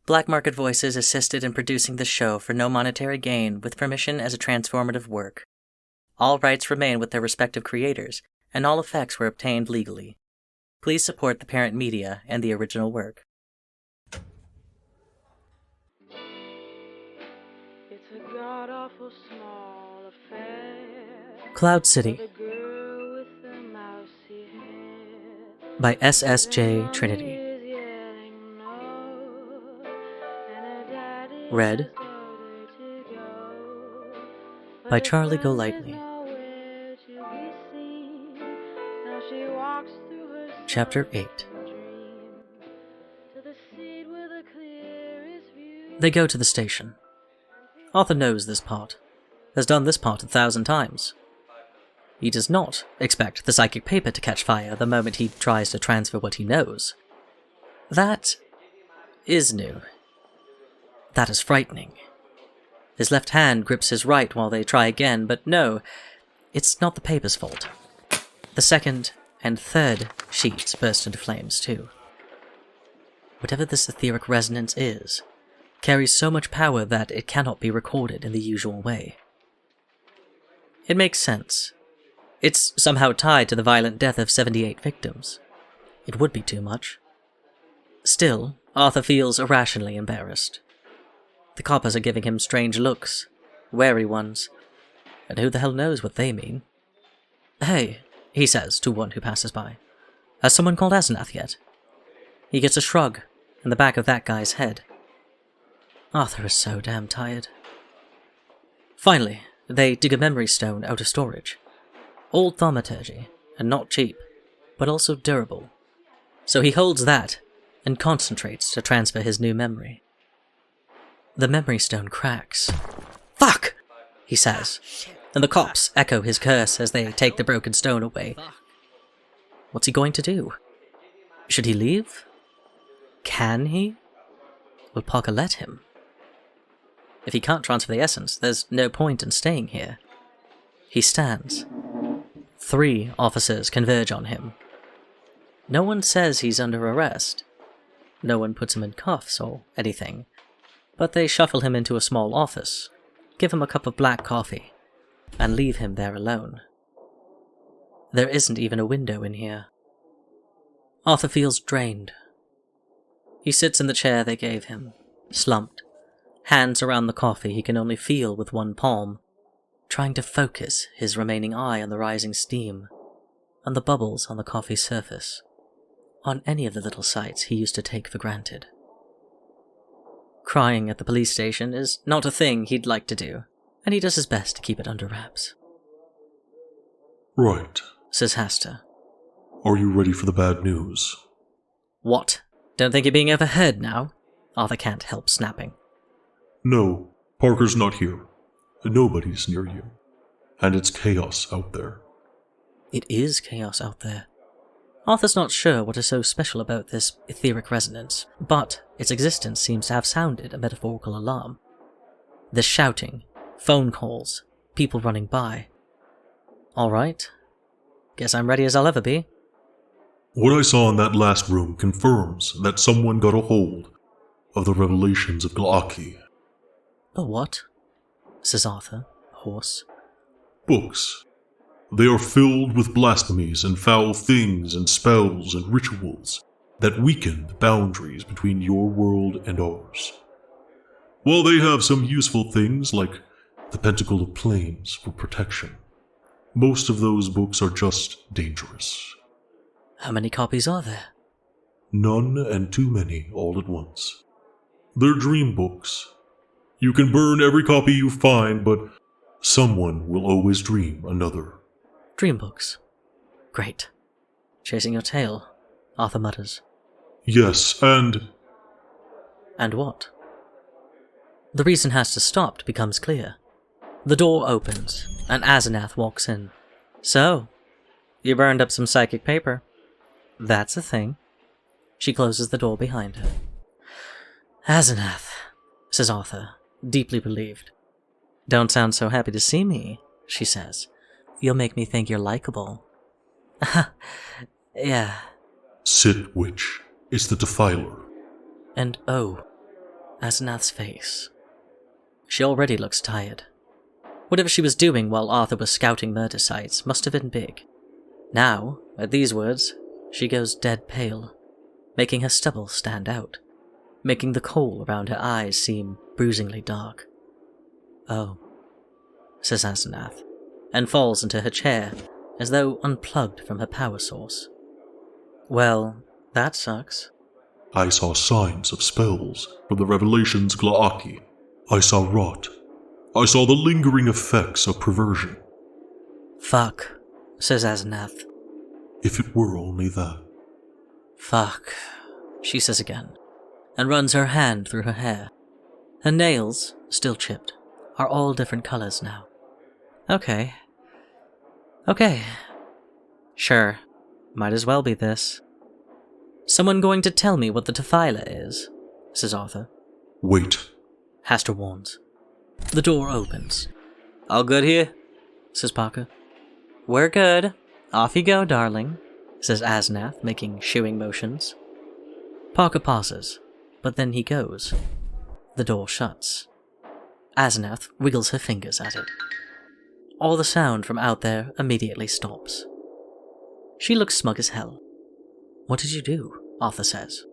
Black Market Voices assisted in producing the show for no monetary gain with permission as a transformative work. All rights remain with their respective creators, and all effects were obtained legally. Please support the parent media and the original work. It's a god-awful small affair. Cloud City The girl with the mousy hair. by SSJTrinity. Is yelling no, and her daddy Read has told her to go. But by the clown is Charliegolightly. nowhere to be seen. Now she walks through her Chapter 8. dream to the seat with the clearest view. They go to the station. Arthur knows this part, has done this part 1,000 times. He does not expect the psychic paper to catch fire the moment he tries to transfer what he knows. That is new. That is frightening. His left hand grips his right while they try again, but no, it's not the paper's fault. The second and third sheets burst into flames too. Whatever this etheric resonance is, carries so much power that it cannot be recorded in the usual way. It makes sense. It's somehow tied to the violent death of 78 victims. It would be too much. Still, Arthur feels irrationally embarrassed. The coppers are giving him strange looks, wary ones, and who the hell knows what they mean. "Hey," he says to one who passes by, "has someone called Asenath yet?" He gets a shrug in the back of that guy's head. Arthur is so damn tired. Finally, they dig a memory stone out of storage. Old thaumaturgy, and not cheap, but also durable. So he holds that, and concentrates to transfer his new memory. The memory stone cracks. "Fuck!" he says, and the cops echo his curse as they take the broken stone away. What's he going to do? Should he leave? Can he? Will Parker let him? If he can't transfer the essence, there's no point in staying here. He stands. 3 officers converge on him. No one says he's under arrest. No one puts him in cuffs or anything. But they shuffle him into a small office, give him a cup of black coffee, and leave him there alone. There isn't even a window in here. Arthur feels drained. He sits in the chair they gave him, slumped, hands around the coffee he can only feel with one palm, trying to focus his remaining eye on the rising steam, on the bubbles on the coffee's surface, on any of the little sights he used to take for granted. Crying at the police station is not a thing he'd like to do, and he does his best to keep it under wraps. "Right," says Hasta. "Are you ready for the bad news?" "What? Don't think you're being overheard now?" Arthur can't help snapping. "No, Parker's not here. Nobody's near you. And it's chaos out there." It is chaos out there. Arthur's not sure what is so special about this etheric resonance, but its existence seems to have sounded a metaphorical alarm. There's shouting, phone calls, people running by. Alright. Guess I'm ready as I'll ever be. "What I saw in that last room confirms that someone got a hold of the revelations of Glaki. "The what?" says Arthur, hoarse. Books. They are filled with blasphemies and foul things and spells and rituals that weaken the boundaries between your world and ours. While they have some useful things like the Pentacle of Planes for protection, most of those books are just dangerous. How many copies are there? None, and too many all at once. They're dream books. You can burn every copy you find, but someone will always dream another. Dream books. Great. Chasing your tail, Arthur mutters. Yes, and... And what? The reason Hasta stopped becomes clear. The door opens, and Asenath walks in. "So, you burned up some psychic paper." "That's a thing." She closes the door behind her. "Asenath," says Arthur, deeply relieved. "Don't sound so happy to see me," she says. "You'll make me think you're likable." Yeah. Sit, witch. It's the Defiler. And oh, Asenath's face. She already looks tired. Whatever she was doing while Arthur was scouting murder sites must have been big. Now, at these words, she goes dead pale, making her stubble stand out, making the kohl around her eyes seem bruisingly dark. "Oh," says Asenath, and falls into her chair as though unplugged from her power source. "Well, that sucks." I saw signs of spells from the Revelations Glaaki. I saw rot. I saw the lingering effects of perversion. "Fuck," says Asenath. If it were only that. "Fuck," she says again, and runs her hand through her hair. Her nails, still chipped, are all different colors now. Okay. Sure, might as well be this. "Someone going to tell me what the Defiler is?" says Arthur. Wait. Hastur warns. The door opens. "All good here?" says Parker. "We're good. Off you go, darling," says Asenath, making shooing motions. Parker pauses, but then he goes. The door shuts. Asenath wiggles her fingers at it. All the sound from out there immediately stops. She looks smug as hell. "What did you do?" Arthur says.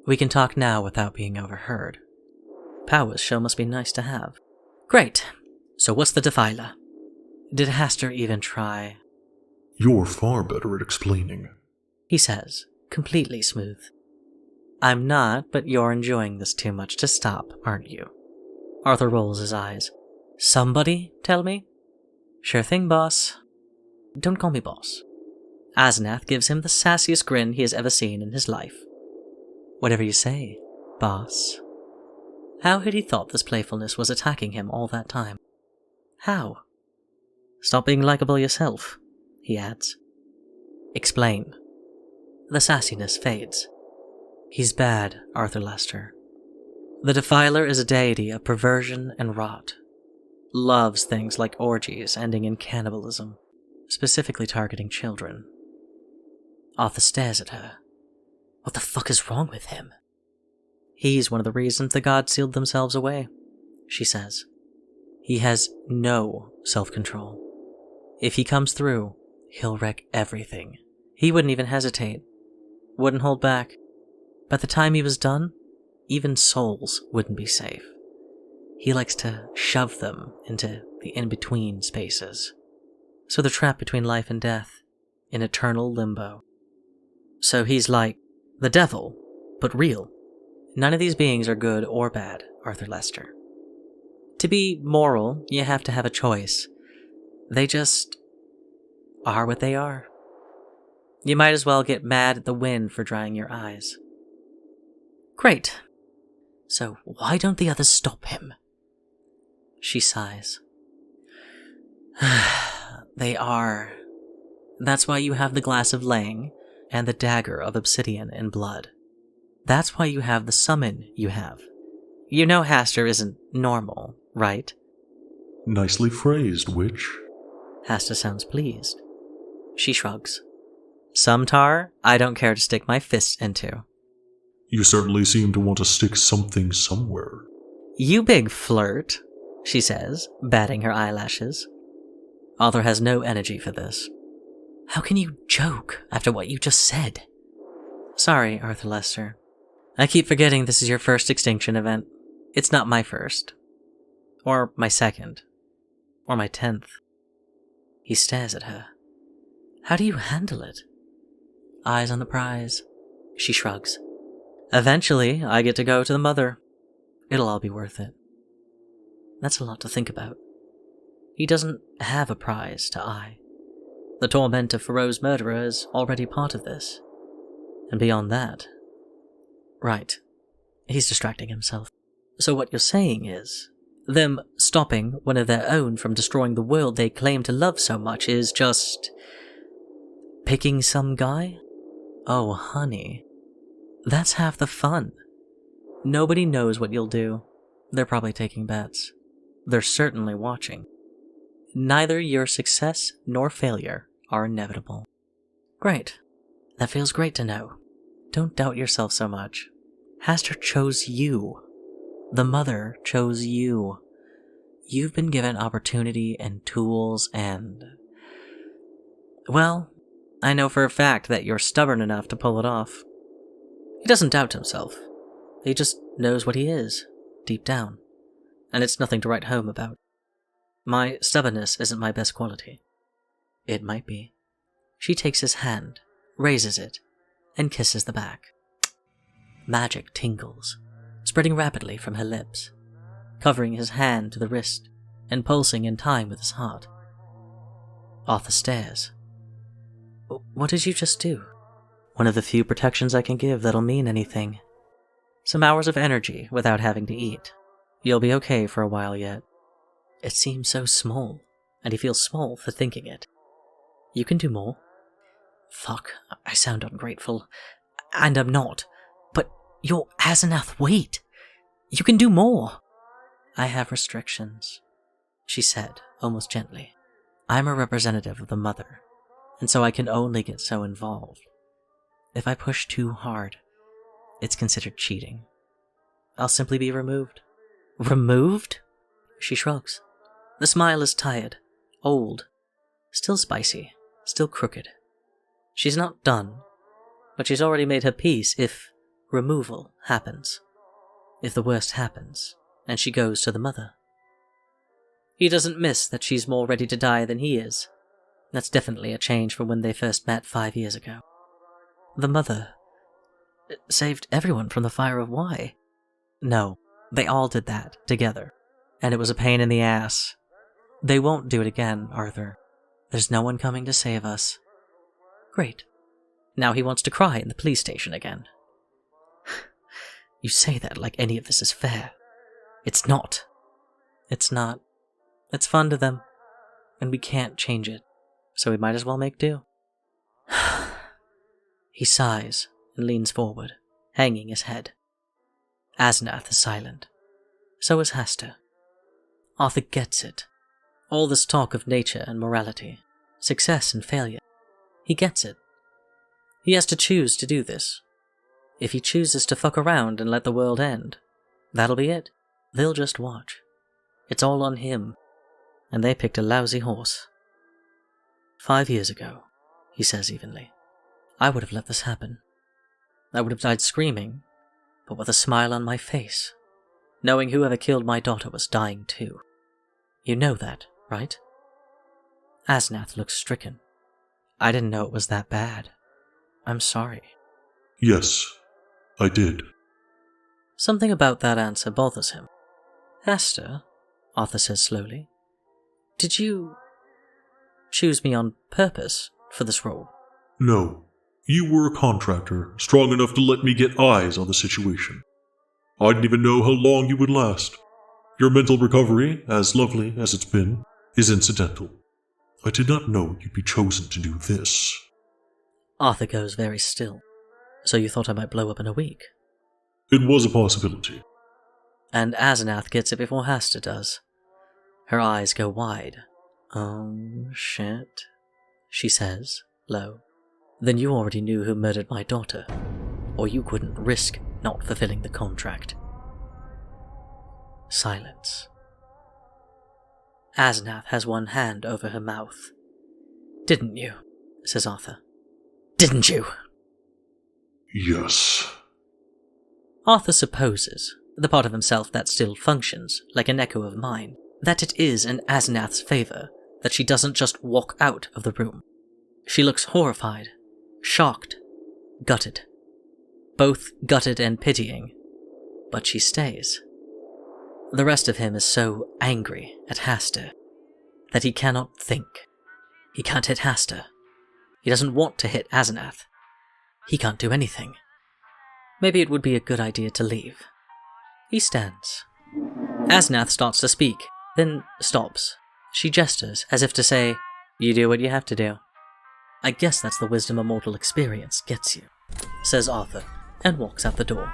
"We can talk now without being overheard. Powers sure must be nice to have." "Great. So what's the Defiler? Did Hastur even try?" You're far better at explaining, he says, completely smooth. "I'm not, but you're enjoying this too much to stop, aren't you?" Arthur rolls his eyes. "Somebody tell me?" "Sure thing, boss." "Don't call me boss." Asenath gives him the sassiest grin he has ever seen in his life. "Whatever you say, boss." How had he thought this playfulness was attacking him all that time? How? "Stop being likable yourself," he adds. "Explain." The sassiness fades. "He's bad, Arthur Lester. The Defiler is a deity of perversion and rot. Loves things like orgies ending in cannibalism, specifically targeting children." Arthur stares at her. What the fuck is wrong with him? "He's one of the reasons the gods sealed themselves away," she says. "He has no self-control. If he comes through, he'll wreck everything. He wouldn't even hesitate. Wouldn't hold back. By the time he was done, even souls wouldn't be safe. He likes to shove them into the in-between spaces. So they're trapped between life and death, in eternal limbo. So he's like the devil, but real. None of these beings are good or bad, Arthur Lester. To be moral, you have to have a choice. They just are what they are. You might as well get mad at the wind for drying your eyes." "Great. So why don't the others stop him?" She sighs. "They are. That's why you have the glass of Lang and the dagger of obsidian and blood. That's why you have the summon you have. You know Hastur isn't normal, right?" Nicely phrased, witch. Hastur sounds pleased. She shrugs. "Some tar I don't care to stick my fists into." You certainly seem to want to stick something somewhere. "You big flirt," she says, batting her eyelashes. Arthur has no energy for this. "How can you joke after what you just said?" "Sorry, Arthur Lester. I keep forgetting this is your first extinction event. It's not my first. Or my second. Or my 10th. He stares at her. "How do you handle it?" "Eyes on the prize." She shrugs. "Eventually, I get to go to the mother. It'll all be worth it." That's a lot to think about. He doesn't have a prize to eye. The torment of Faro's murderer is already part of this. And beyond that... Right. He's distracting himself. "So what you're saying is, them stopping one of their own from destroying the world they claim to love so much is just... picking some guy? Oh, honey. That's half the fun. Nobody knows what you'll do. They're probably taking bets. They're certainly watching. Neither your success nor failure are inevitable." "Great. That feels great to know. Don't doubt yourself so much. Hastur chose you. The mother chose you. You've been given opportunity and tools and... Well, I know for a fact that you're stubborn enough to pull it off. He doesn't doubt himself. He just knows what he is, deep down. And it's nothing to write home about. My stubbornness isn't my best quality. It might be. She takes his hand, raises it, and kisses the back. Magic tingles, spreading rapidly from her lips, covering his hand to the wrist and pulsing in time with his heart. Arthur stares. What did you just do? One of the few protections I can give that'll mean anything. Some hours of energy without having to eat. You'll be okay for a while yet. It seems so small, and he feels small for thinking it. You can do more. Fuck, I sound ungrateful. And I'm not. But you're Asenath, wait! You can do more! I have restrictions, she said, almost gently. I'm a representative of the mother, and so I can only get so involved. If I push too hard, it's considered cheating. I'll simply be removed. Removed? She shrugs. The smile is tired, old, still spicy, still crooked. She's not done, but she's already made her peace if removal happens. If the worst happens, and she goes to the mother. He doesn't miss that she's more ready to die than he is. That's definitely a change from when they first met 5 years ago. The mother saved everyone from the fire of why? No, they all did that together, and it was a pain in the ass. They won't do it again, Arthur. There's no one coming to save us. Great. Now he wants to cry in the police station again. You say that like any of this is fair. It's not. It's not. It's fun to them, and we can't change it, so we might as well make do. He sighs and leans forward, hanging his head. Asenath is silent. So is Hasta. Arthur gets it. All this talk of nature and morality, success and failure. He gets it. He has to choose to do this. If he chooses to fuck around and let the world end, that'll be it. They'll just watch. It's all on him. And they picked a lousy horse. 5 years ago, he says evenly, I would have let this happen. I would have died screaming, but with a smile on my face, knowing whoever killed my daughter was dying too. You know that, right? Asenath looks stricken. I didn't know it was that bad. I'm sorry. Yes, I did. Something about that answer bothers him. Hasta, Arthur says slowly, did you choose me on purpose for this role? No. You were a contractor, strong enough to let me get eyes on the situation. I didn't even know how long you would last. Your mental recovery, as lovely as it's been, is incidental. I did not know you'd be chosen to do this. Arthur goes very still. So you thought I might blow up in a week? It was a possibility. And Asenath gets it before Hasta does. Her eyes go wide. Oh, shit, she says, low. Then you already knew who murdered my daughter, or you couldn't risk not fulfilling the contract. Silence. Asenath has one hand over her mouth. Didn't you? Says Arthur. Didn't you? Yes. Arthur supposes, the part of himself that still functions like an echo of mine, that it is in Asenath's favor that she doesn't just walk out of the room. She looks horrified, shocked, gutted. Both gutted and pitying, but she stays. The rest of him is so angry at Hasta that he cannot think. He can't hit Hasta. He doesn't want to hit Asenath. He can't do anything. Maybe it would be a good idea to leave. He stands. Asenath starts to speak, then stops. She gestures as if to say, you do what you have to do. I guess that's the wisdom a mortal experience gets you, says Arthur, and walks out the door.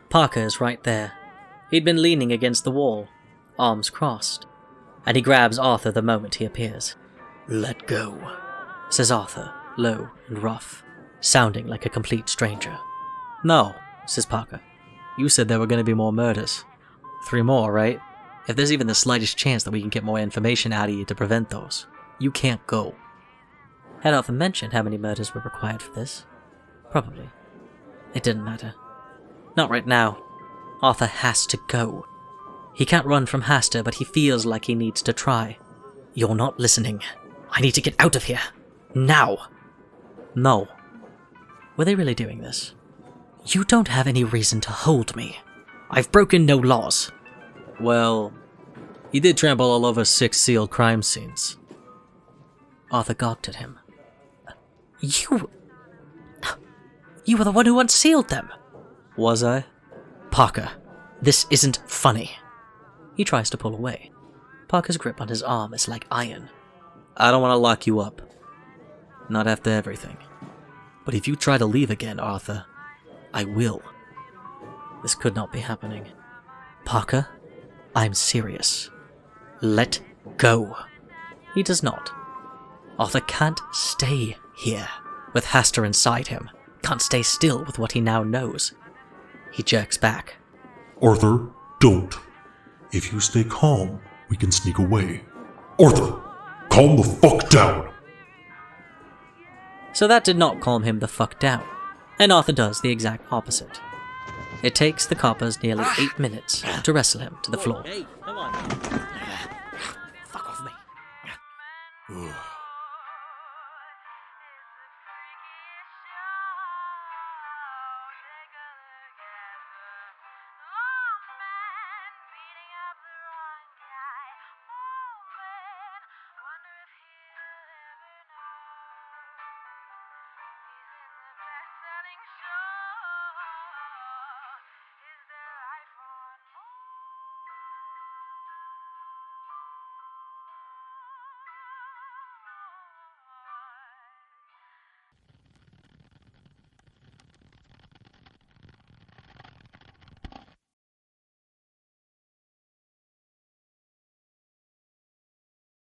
Parker is right there. He'd been leaning against the wall, arms crossed, and he grabs Arthur the moment he appears. Let go, says Arthur, low and rough, sounding like a complete stranger. No, says Parker. You said there were going to be more murders. 3 more, right? If there's even the slightest chance that we can get more information out of you to prevent those, you can't go. Had Arthur mentioned how many murders were required for this? Probably. It didn't matter. Not right now. Arthur has to go. He can't run from Hasta, but he feels like he needs to try. You're not listening. I need to get out of here. Now. No. Were they really doing this? You don't have any reason to hold me. I've broken no laws. Well, he did trample all over 6 sealed crime scenes. Arthur gawked at him. You were the one who unsealed them. Was I? Parker, this isn't funny. He tries to pull away. Parker's grip on his arm is like iron. I don't want to lock you up. Not after everything. But if you try to leave again, Arthur, I will. This could not be happening. Parker, I'm serious. Let go. He does not. Arthur can't stay here with Hasta inside him. Can't stay still with what he now knows. He jerks back. Arthur, don't. If you stay calm, we can sneak away. Arthur, calm the fuck down. So that did not calm him the fuck down. And Arthur does the exact opposite. It takes the coppers nearly 8 minutes to wrestle him to the floor. Hey, come on.